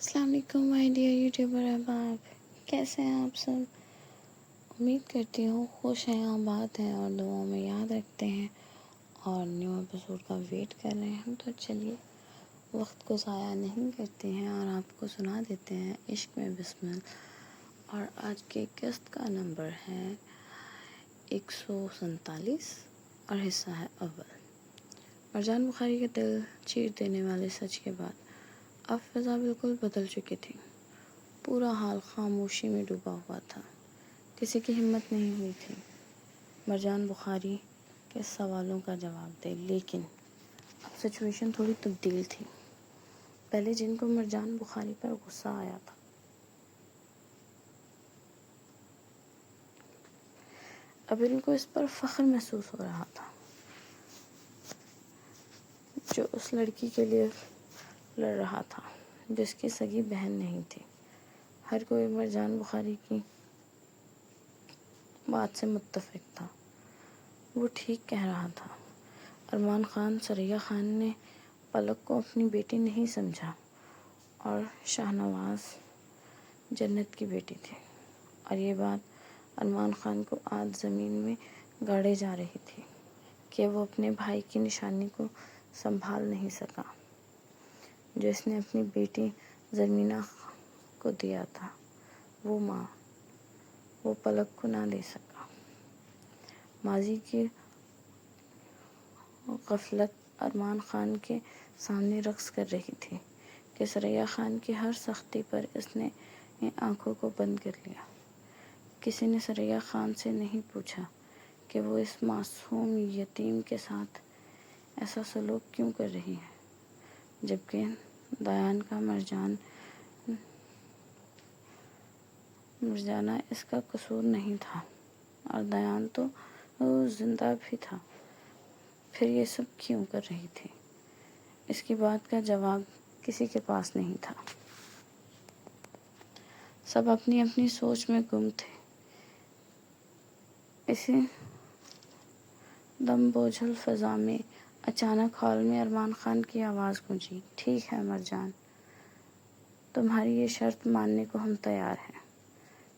السلام علیکم my dear YouTuber احباب، کیسے ہیں آپ سب؟ امید کرتی ہوں خوش ہیں، آباد ہیں اور دعاؤں میں یاد رکھتے ہیں اور نیو ایپیسوڈ کا ویٹ کر رہے ہیں۔ تو چلیے وقت کو ضائع نہیں کرتے ہیں اور آپ کو سنا دیتے ہیں عشق میں بسمل۔ اور آج کے قسط کا نمبر ہے 147 اور حصہ ہے اول۔ مرجان بخاری کے دل چیر دینے والے سچ کے بعد اب فضا بالکل بدل چکی تھی۔ پورا حال خاموشی میں ڈوبا ہوا تھا، کسی کی ہمت نہیں ہوئی تھی مرجان بخاری کے سوالوں کا جواب دے۔ لیکن اب سچویشن تھوڑی تبدیل تھی۔ پہلے جن کو مرجان بخاری پر غصہ آیا تھا، اب ان کو اس پر فخر محسوس ہو رہا تھا جو اس لڑکی کے لیے لڑ رہا تھا جس کی سگی بہن نہیں تھی۔ ہر کوئی مرجان بخاری کی بات سے متفق تھا، وہ ٹھیک کہہ رہا تھا۔ ارمان خان ثریا خان نے پلک کو اپنی بیٹی نہیں سمجھا اور شاہنواز جنت کی بیٹی تھی، اور یہ بات ارمان خان کو آج زمین میں گاڑے جا رہی تھی کہ وہ اپنے بھائی کی نشانی کو سنبھال نہیں سکا جو اس نے اپنی بیٹی زرمینہ کو دیا تھا۔ وہ ماں، وہ پلک کو نہ دے سکا۔ ماضی کی غفلت ارمان خان کے سامنے رقص کر رہی تھی کہ ثریا خان کی ہر سختی پر اس نے آنکھوں کو بند کر لیا۔ کسی نے ثریا خان سے نہیں پوچھا کہ وہ اس معصوم یتیم کے ساتھ ایسا سلوک کیوں کر رہی ہے، جبکہ دیان کا مرجانہ اس کا قصور نہیں تھا اور دیان تو زندہ بھی تھا، پھر یہ سب کیوں کر رہی تھی؟ اس کی بات کا جواب کسی کے پاس نہیں تھا۔ سب اپنی اپنی سوچ میں گم تھے۔ اسی دم بوجھل فضا میں اچانک ہال میں ارمان خان کی آواز گونجی، ٹھیک ہے مرجان، تمہاری یہ شرط ماننے کو ہم تیار ہیں۔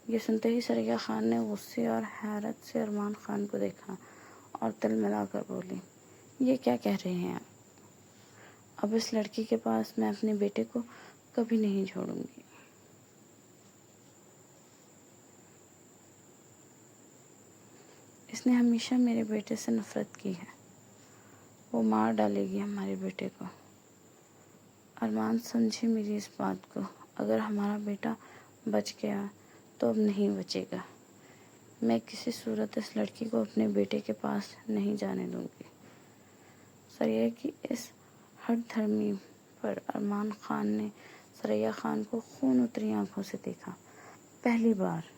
یہ سنتے ہی ثریا خان نے غصے اور حیرت سے ارمان خان کو دیکھا اور تل ملا کر بولی، یہ کیا کہہ رہے ہیں آپ؟ اب اس لڑکی کے پاس میں اپنے بیٹے کو کبھی نہیں چھوڑوں گی۔ اس نے ہمیشہ میرے بیٹے سے نفرت کی ہے، وہ مار ڈالے گی ہمارے بیٹے کو۔ ارمان سمجھے میری اس بات کو، اگر ہمارا بیٹا بچ گیا تو اب نہیں بچے گا۔ میں کسی صورت اس لڑکی کو اپنے بیٹے کے پاس نہیں جانے دوں گی۔ ثریا کی اس ہٹ دھرمی پر ارمان خان نے ثریا خان کو خون اتری آنکھوں سے دیکھا۔ پہلی بار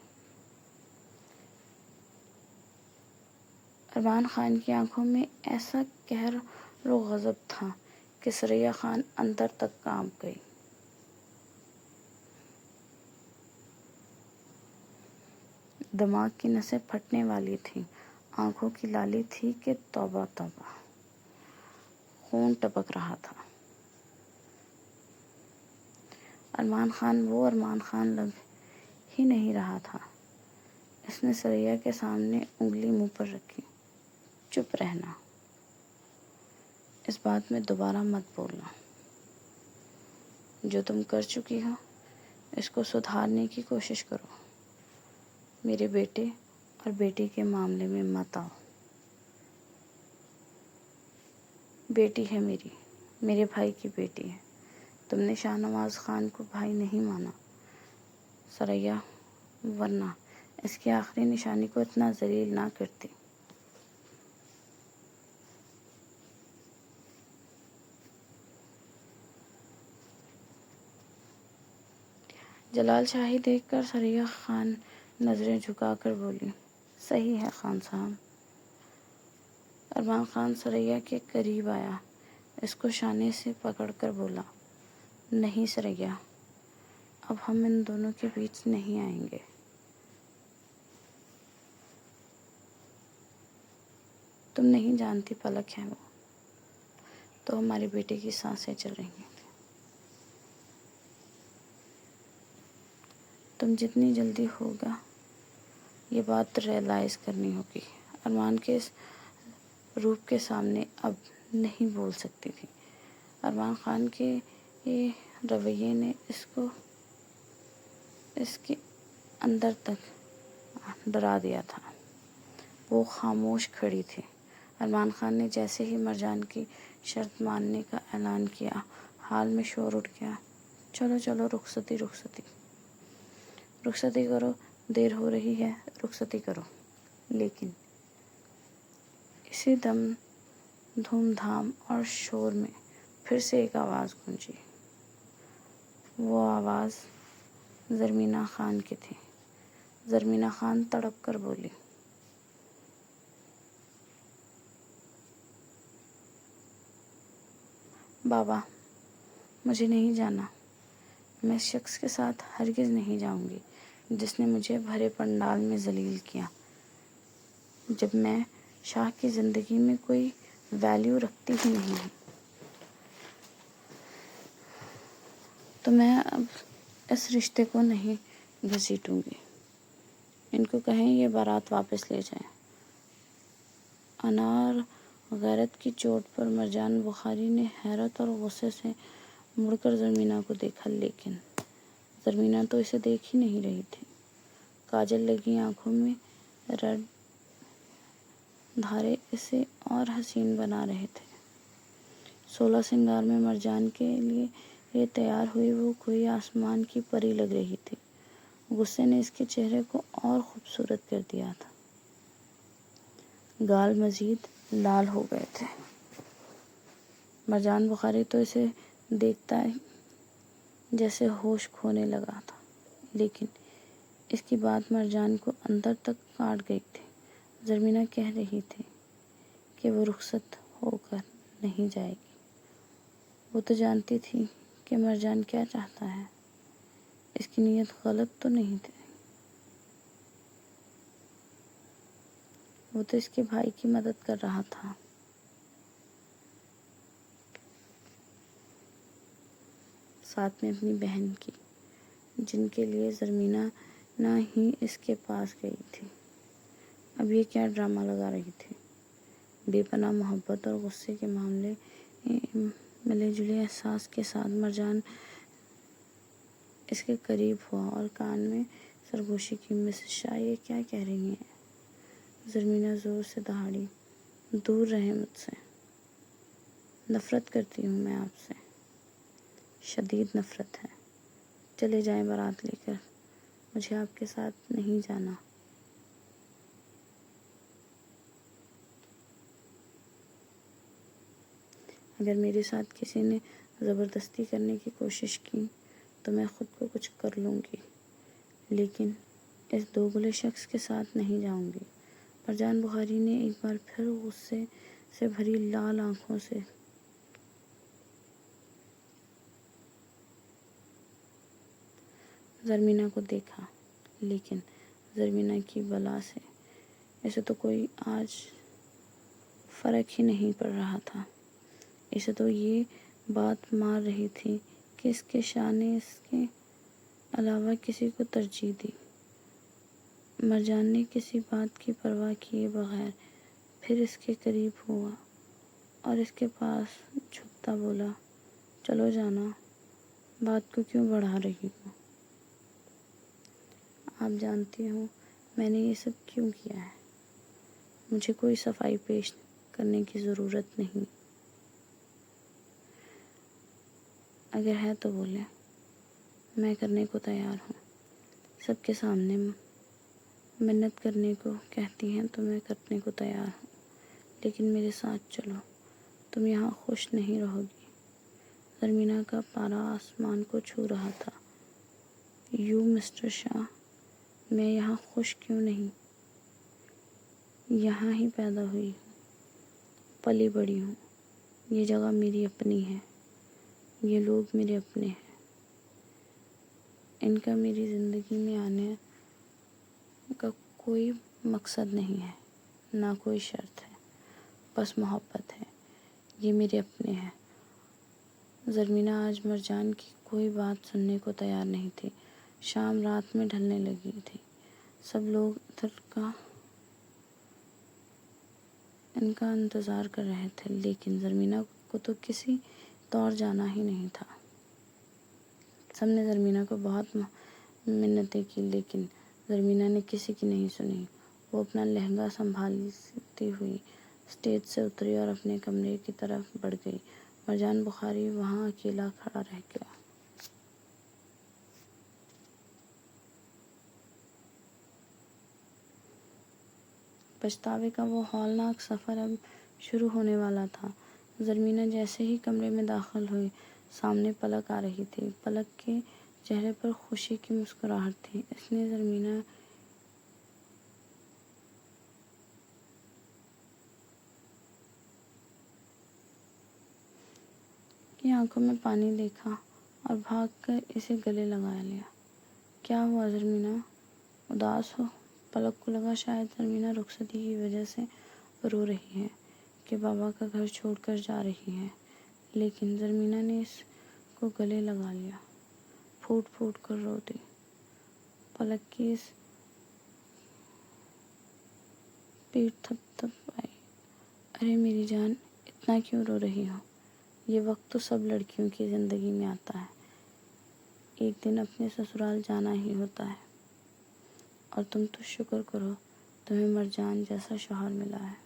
ارمان خان کی آنکھوں میں ایسا قہر و غضب تھا کہ ثریا خان اندر تک کانپ گئی۔ دماغ کی نسیں پھٹنے والی تھیں، آنکھوں کی لالی تھی کہ توبہ توبہ، خون ٹپک رہا تھا۔ ارمان خان وہ ارمان خان لگ ہی نہیں رہا تھا۔ اس نے ثریا کے سامنے انگلی منہ پر رکھی، چپ رہنا، اس بات میں دوبارہ مت بولنا۔ جو تم کر چکی ہو اس کو سدھارنے کی کوشش کرو، میرے بیٹے اور بیٹی کے معاملے میں مت آؤ۔ بیٹی ہے میری، میرے بھائی کی بیٹی ہے، تم نے شاہنواز خان کو بھائی نہیں مانا ثریا، ورنہ اس کی آخری نشانی کو اتنا ذلیل نہ کرتی۔ جلال شاہی دیکھ کر ثریا خان نظریں جھکا کر بولی، صحیح ہے خان صاحب۔ ارمان خان ثریا کے قریب آیا، اس کو شانے سے پکڑ کر بولا، نہیں ثریا، اب ہم ان دونوں کے بیچ نہیں آئیں گے۔ تم نہیں جانتی پلک ہے وہ تو ہمارے بیٹے کی سانسیں چل رہی تھیں۔ تم جتنی جلدی ہوگا یہ بات ریئلائز کرنی ہوگی۔ ارمان کے اس روپ کے سامنے اب نہیں بول سکتی تھی۔ ارمان خان کے یہ رویے نے اس کے اندر تک ڈرا دیا تھا۔ وہ خاموش کھڑی تھی۔ ارمان خان نے جیسے ہی مرجان کی شرط ماننے کا اعلان کیا، حال میں شور اٹھ گیا۔ چلو چلو، رخصتی کرو، دیر ہو رہی ہے، رخصتی کرو۔ لیکن اسی دھوم دھام اور شور میں پھر سے ایک آواز گونجی۔ وہ آواز زرمینہ خان کی تھی۔ زرمینہ خان تڑپ کر بولی، بابا، مجھے نہیں جانا۔ میں اس شخص کے ساتھ ہرگز نہیں جاؤں گی جس نے مجھے بھرے پنڈال میں ذلیل کیا۔ جب میں شاہ کی زندگی میں کوئی ویلیو رکھتی ہی نہیں ہوں تو میں اب اس رشتے کو نہیں گھسیٹوں گی۔ ان کو کہیں یہ بارات واپس لے جائیں۔ انار غیرت کی چوٹ پر مرجان بخاری نے حیرت اور غصے سے مڑ کر زرمینہ کو دیکھا، لیکن زرمینہ تو اسے دیکھ ہی نہیں رہی تھی۔ کاجل لگی آنکھوں میں ریڈ دھارے اسے اور حسین بنا رہے تھے۔ 16 سنگار میں مرجان کے لیے یہ تیار ہوئی وہ کوئی آسمان کی پری لگ رہی تھی۔ غصے نے اس کے چہرے کو اور خوبصورت کر دیا تھا۔ گال مزید لال ہو گئے تھے۔ مرجان بخاری تو اسے دیکھتا جیسے ہوش کھونے لگا تھا، لیکن اس کی بات مرجان کو اندر تک کاٹ گئی تھی۔ زرمینہ کہہ رہی تھی کہ وہ رخصت ہو کر نہیں جائے گی۔ وہ تو جانتی تھی کہ مرجان کیا چاہتا ہے۔ اس کی نیت غلط تو نہیں تھی۔ وہ تو اس کے بھائی کی مدد کر رہا تھا۔ ساتھ میں اپنی بہن کی، جن کے لیے زرمینہ نہ ہی اس کے پاس گئی تھی۔ اب یہ کیا ڈرامہ لگا رہی تھی؟ بے پناہ محبت اور غصے کے ملے جلے احساس کے ساتھ مرجان اس کے قریب ہوا اور کان میں سرگوشی کی، مسز شاہ یہ کیا کہہ رہی ہیں؟ زرمینہ زور سے دہاڑی، دور رہیں مجھ سے۔ نفرت کرتی ہوں میں آپ سے، شدید نفرت ہے۔ چلے جائیں بارات لے کر، مجھے آپ کے ساتھ نہیں جانا۔ اگر میرے ساتھ کسی نے زبردستی کرنے کی کوشش کی تو میں خود کو کچھ کر لوں گی، لیکن اس دوگلے شخص کے ساتھ نہیں جاؤں گی۔ مرجان بخاری نے ایک بار پھر غصے سے بھری لال آنکھوں سے زرمینہ کو دیکھا، لیکن زرمینہ کی بلا سے اسے تو کوئی آج فرق ہی نہیں پڑ رہا تھا۔ اسے تو یہ بات مار رہی تھی کہ اس کے شاہ نے اس کے علاوہ کسی کو ترجیح دی۔ مرجان نے کسی بات کی پرواہ کیے بغیر پھر اس کے قریب ہوا اور اس کے پاس جھکتا بولا، چلو جانا، بات کو کیوں بڑھا رہی ہو؟ آپ جانتی ہوں میں نے یہ سب کیوں کیا ہے۔ مجھے کوئی صفائی پیش کرنے کی ضرورت نہیں۔ اگر ہے تو بولیں، میں کرنے کو تیار ہوں۔ سب کے سامنے منت کرنے کو کہتی ہیں تو میں کرنے کو تیار ہوں، لیکن میرے ساتھ چلو، تم یہاں خوش نہیں رہو گی۔ زرمینہ کا پارا آسمان کو چھو رہا تھا۔ مسٹر شاہ، میں یہاں خوش کیوں نہیں؟ یہاں ہی پیدا ہوئی ہوں، پلی بڑی ہوں۔ یہ جگہ میری اپنی ہے، یہ لوگ میرے اپنے ہیں۔ ان کا میری زندگی میں آنے کا کوئی مقصد نہیں ہے، نہ کوئی شرط ہے، بس محبت ہے۔ یہ میرے اپنے ہیں۔ زرمینہ آج مرجان کی کوئی بات سننے کو تیار نہیں تھی۔ شام رات میں ڈھلنے لگی تھی۔ سب لوگ ادھر کا ان کا انتظار کر رہے تھے، لیکن زرمینہ کو تو کسی طور جانا ہی نہیں تھا۔ سب نے زرمینہ کو بہت منتیں کی، لیکن زرمینہ نے کسی کی نہیں سنی۔ وہ اپنا لہنگا سنبھالتی ہوئی اسٹیج سے اتری اور اپنے کمرے کی طرف بڑھ گئی۔ مرجان بخاری وہاں اکیلا کھڑا رہ گیا۔ پچھتاوے کا وہ ہولناک سفر اب شروع ہونے والا تھا۔ زرمینہ جیسے ہی کمرے میں داخل ہوئی، سامنے پلک آ رہی تھی۔ پلک کے چہرے پر خوشی کی مسکراہٹ تھی۔ اس نے زرمینہ کی آنکھوں میں پانی دیکھا اور بھاگ کر اسے گلے لگا لیا۔ کیا ہوا زرمینہ؟ اداس ہو؟ پلک کو لگا شاید زرمینہ رخصتی کی وجہ سے رو رہی ہے کہ بابا کا گھر چھوڑ کر جا رہی ہے، لیکن زرمینہ نے اس کو گلے لگا لیا، پھوٹ پھوٹ کر رو دی۔ پلک کی اس پیٹھ تھپ تھپ آئی۔ ارے میری جان، اتنا کیوں رو رہی ہو؟ یہ وقت تو سب لڑکیوں کی زندگی میں آتا ہے، ایک دن اپنے سسرال جانا ہی ہوتا ہے، اور تم تو شکر کرو تمہیں مرجان جیسا شوہر ملا ہے۔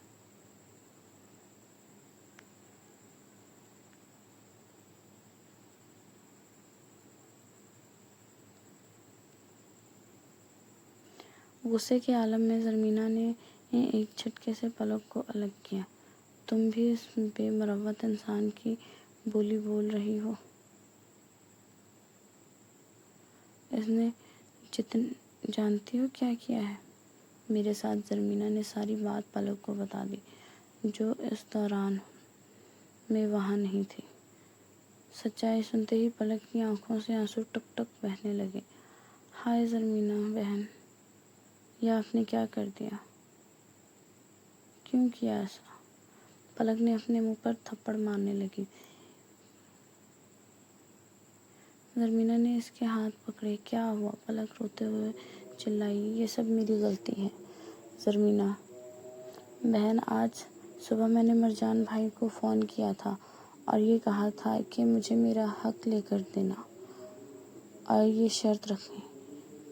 غصے کے عالم میں زرمینہ نے ایک جھٹکے سے پلک کو الگ کیا۔ تم بھی اس بے مروت انسان کی بولی بول رہی ہو؟ اس نے جانتی ہو کیا کیا ہے میرے ساتھ؟ زرمینہ نے ساری بات پلک کو بتا دی، جو اس دوران میں وہاں نہیں تھی۔ سچائی سنتے ہی پلک کی آنکھوں سے آنسو ٹپ ٹپ بہنے لگے۔ ہائے زرمینہ بہن، یہ آپ نے کیا کر دیا؟ کیوں کیا ایسا؟ پلک نے اپنے منہ پر تھپڑ مارنے لگی۔ زرمینہ نے اس کے ہاتھ پکڑے۔ کیا ہوا؟ پلک روتے ہوئے چلائی۔ یہ سب میری غلطی ہے زرمینہ بہن۔ آج صبح میں نے مرجان بھائی کو فون کیا تھا اور یہ کہا تھا کہ مجھے میرا حق لے کر دینا، اور یہ شرط رکھی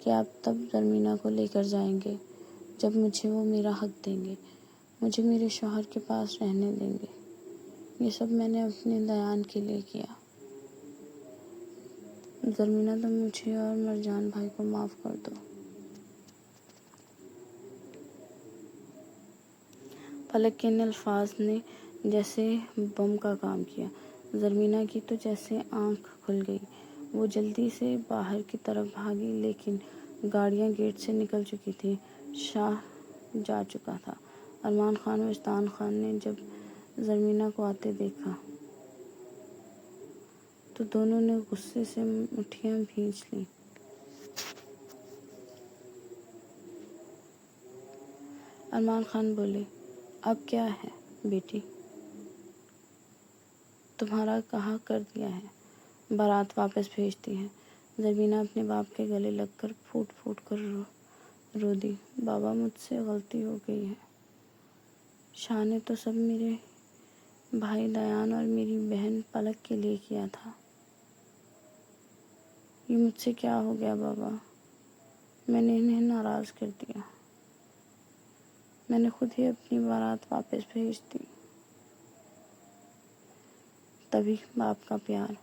کہ آپ تب زرمینہ کو لے کر جائیں گے جب مجھے وہ میرا حق دیں گے، مجھے میرے شوہر کے پاس رہنے دیں گے۔ یہ سب میں نے اپنے دیان کے لیے کیا۔ زرمینہ تم مجھے اور مرجان بھائی کو معاف کر دو۔ پلک کے ان الفاظ نے جیسے بم کا کام کیا۔ زرمینہ کی تو جیسے آنکھ کھل گئی۔ وہ جلدی سے باہر کی طرف بھاگی، لیکن گاڑیاں گیٹ سے نکل چکی تھیں۔ شاہ جا چکا تھا۔ ارمان خان و وجدان خان نے جب زرمینہ کو آتے دیکھا تو دونوں نے غصے سے مٹھیاں بھینچ لیں۔ ارمان خان بولے، اب کیا ہے بیٹی؟ تمہارا کہا کر دیا ہے، بارات واپس بھیجتی ہے۔ زرمینہ اپنے باپ کے گلے لگ کر پھوٹ پھوٹ کر رو دی۔ بابا مجھ سے غلطی ہو گئی ہے۔ شاہ نے تو سب میرے بھائی دیان اور میری بہن پلک کے لیے کیا تھا۔ یہ مجھ سے کیا ہو گیا بابا؟ میں نے انہیں ناراض کر دیا۔ میں نے خود ہی اپنی بارات واپس بھیج دی۔ تبھی باپ کا پیار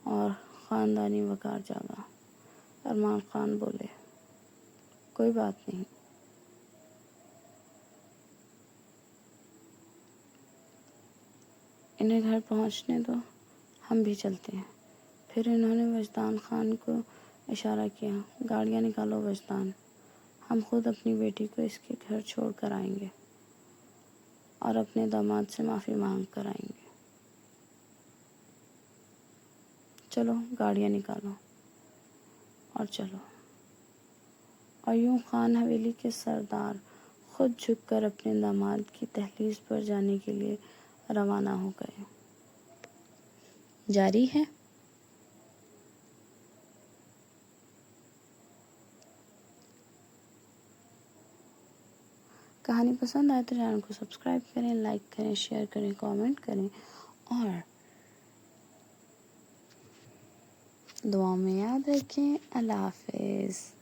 اور خاندانی وقار جاگا۔ ارمان خان بولے، کوئی بات نہیں، انہیں گھر پہنچنے دو، ہم بھی چلتے ہیں۔ پھر انہوں نے وجدان خان کو اشارہ کیا، گاڑیاں نکالو وجدان، ہم خود اپنی بیٹی کو اس کے گھر چھوڑ کر آئیں گے اور اپنے داماد سے معافی مانگ کر آئیں گے۔ چلو گاڑیاں نکالو اور چلو۔ اور یوں خان حویلی کے سردار خود جھک کر اپنے داماد کی دہلیز پر جانے کے لیے روانہ ہو گئے۔ جاری ہے۔ کہانی پسند آئے تو چینل کو سبسکرائب کریں، لائک کریں، شیئر کریں، کامنٹ کریں اور دعاؤں میں یاد رکھیں۔ اللہ حافظ۔